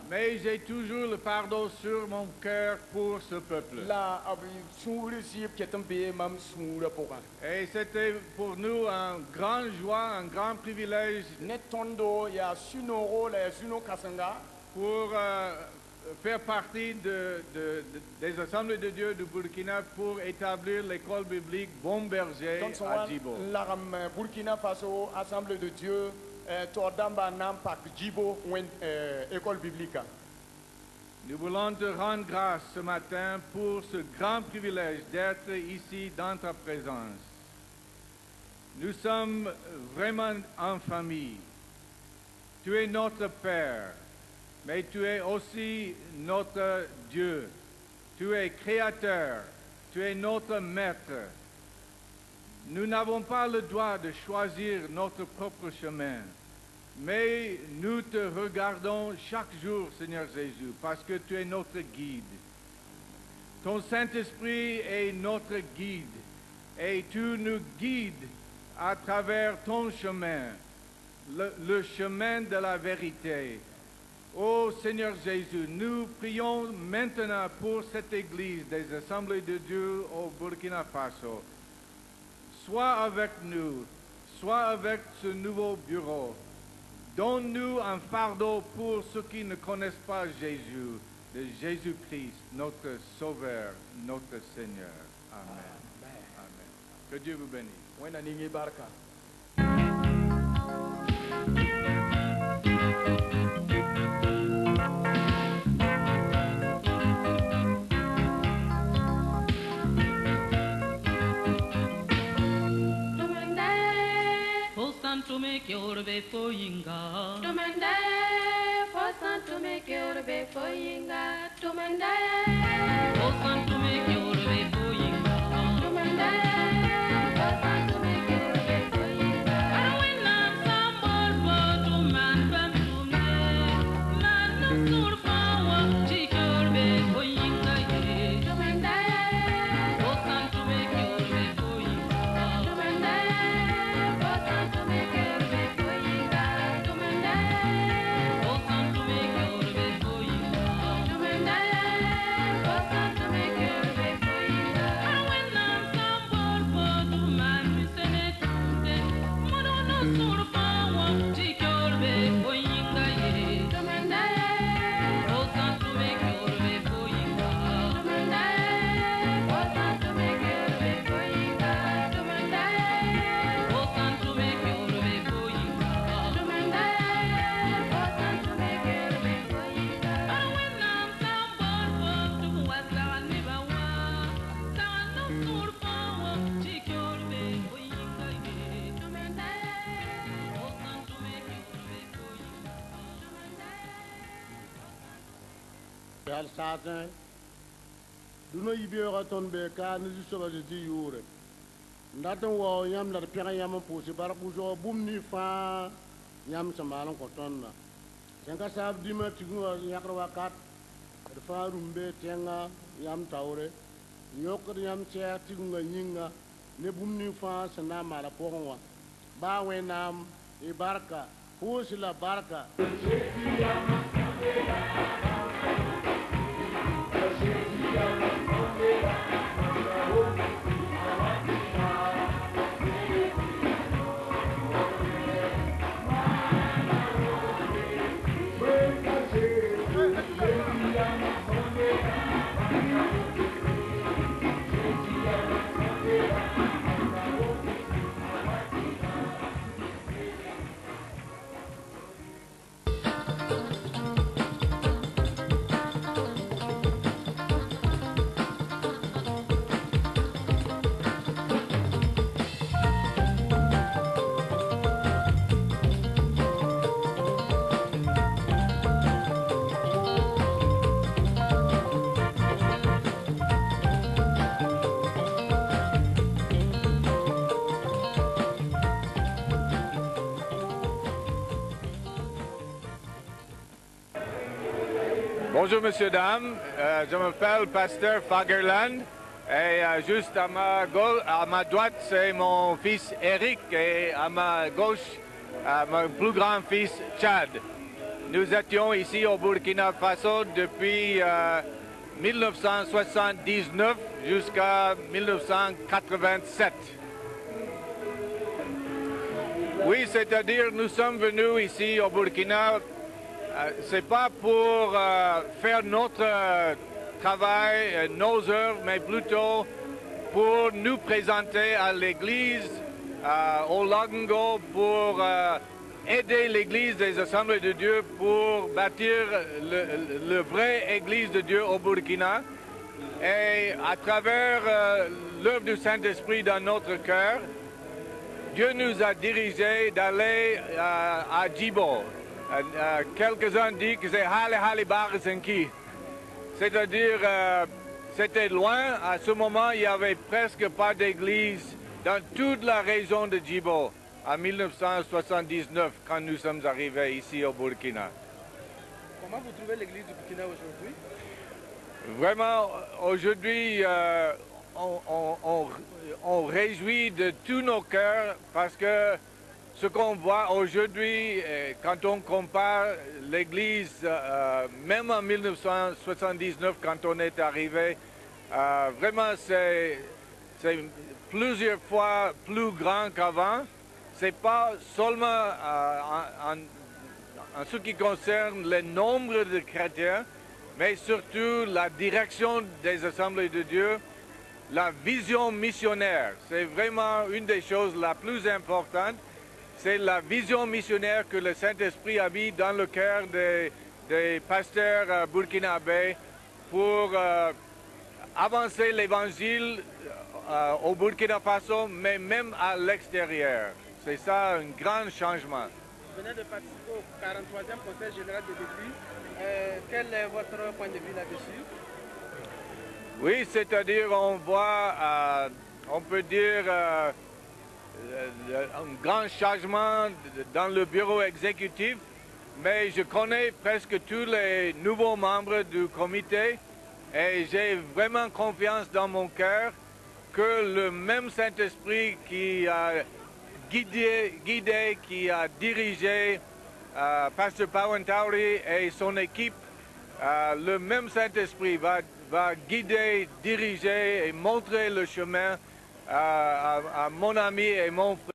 Mais j'ai toujours le fardeau sur mon cœur pour ce peuple. Et c'était pour nous un grand joie, un grand privilège pour faire partie des Assemblées de Dieu du Burkina pour établir l'école biblique Bon Berger à Djibo. Burkina Faso, Assemblée de Dieu, Tordamba Nampak Djibo, école biblique. Nous voulons te rendre grâce ce matin pour ce grand privilège d'être ici dans ta présence. Nous sommes vraiment en famille. Tu es notre Père, mais tu es aussi notre Dieu. Tu es créateur, tu es notre Maître. Nous n'avons pas le droit de choisir notre propre chemin, mais nous te regardons chaque jour, Seigneur Jésus, parce que tu es notre guide. Ton Saint-Esprit est notre guide, et tu nous guides à travers ton chemin, le chemin de la vérité. Ô Seigneur Jésus, nous prions maintenant pour cette Église des Assemblées de Dieu au Burkina Faso. Sois avec nous, sois avec ce nouveau bureau. Donne-nous un fardeau pour ceux qui ne connaissent pas Jésus, de Jésus-Christ, notre Sauveur, notre Seigneur. Amen. Amen. Que Dieu vous bénisse. To make your way for Yinga. To Monday, for San to make your way for Yinga. To Monday, For San to make your way for Yinga. to Monday, for San to make your way for Yinga. And when I'm some more to man from Tume, man no sur power, take your way for Yinga. To Monday, For San to make your way for Yinga. to Monday, for San to make your way for Yinga. To Monday, For San to make your way for Yinga. to Monday, for San to make your way for Yinga. And when I'm some more to man, we send it to them. Mono no sur power, take your way for Yinga. To Monday, For San to make your way for Yinga. to Monday, for San to make your way for Yinga. To Monday. For San to make your way for Yinga. To Monday, for San to make your way for Yinga. And when I'm some to was our neighbor was, someone no sur power, take your way for Yinga. To Monday, For San to make your way for Yinga. Al satin duno yibiora ton be ka ni so je di yure ndaten wo yam la pere yam posi bar ku jo bum ni fa yam samalan ko tonna sen ka sab di ma tigu yakra wakat fa rumbe tenga yam tawre yokr yam che tigu nga nyinga ne bum ni fa sana mala pongwa ba we nam e barka posi la barka Bonjour, messieurs, dames. Je m'appelle Pasteur Fagerland. Et juste à ma droite, c'est mon fils Eric. Et à ma gauche, mon plus grand fils Chad. nous étions ici au Burkina Faso depuis 1979 jusqu'à 1987. Oui, c'est-à-dire nous sommes venus ici au Burkina, c'est pas pour faire notre travail, nos heures, mais plutôt pour nous présenter à l'Église, au Lagongo, pour aider l'Église des Assemblées de Dieu pour bâtir le vrai Église de Dieu au Burkina. Et à travers l'œuvre du Saint-Esprit dans notre cœur, Dieu nous a dirigés d'aller à Djibo. Quelques-uns disent que c'est Hale Hale Barisenki. C'est-à-dire, c'était loin. À ce moment, il n'y avait presque pas d'église dans toute la région de Djibo. En 1979, quand nous sommes arrivés ici au Burkina. Comment vous trouvez l'église du Burkina aujourd'hui? Vraiment, aujourd'hui, on réjouit de tous nos cœurs parce que ce qu'on voit aujourd'hui, quand on compare l'église, même en 1979, quand on est arrivé, vraiment c'est plusieurs fois plus grand qu'avant. Ce n'est pas seulement en ce qui concerne le nombre de chrétiens, mais surtout la direction des Assemblées de Dieu, la vision missionnaire. C'est vraiment une des choses la plus importantes. C'est la vision missionnaire que le Saint-Esprit a mis dans le cœur des pasteurs burkinabés pour avancer l'Évangile au Burkina Faso, mais même à l'extérieur. C'est ça un grand changement. Vous venez de participer au 43e Conseil général de l'Église. Quel est votre point de vue là-dessus? Oui, c'est-à-dire on voit, on peut dire, un grand changement dans le bureau exécutif, mais je connais presque tous les nouveaux membres du comité et j'ai vraiment confiance dans mon cœur que le même Saint-Esprit qui a guidé, qui a dirigé Pasteur Pawantauri et son équipe, le même Saint-Esprit va guider, diriger et montrer le chemin à mon ami et mon frère.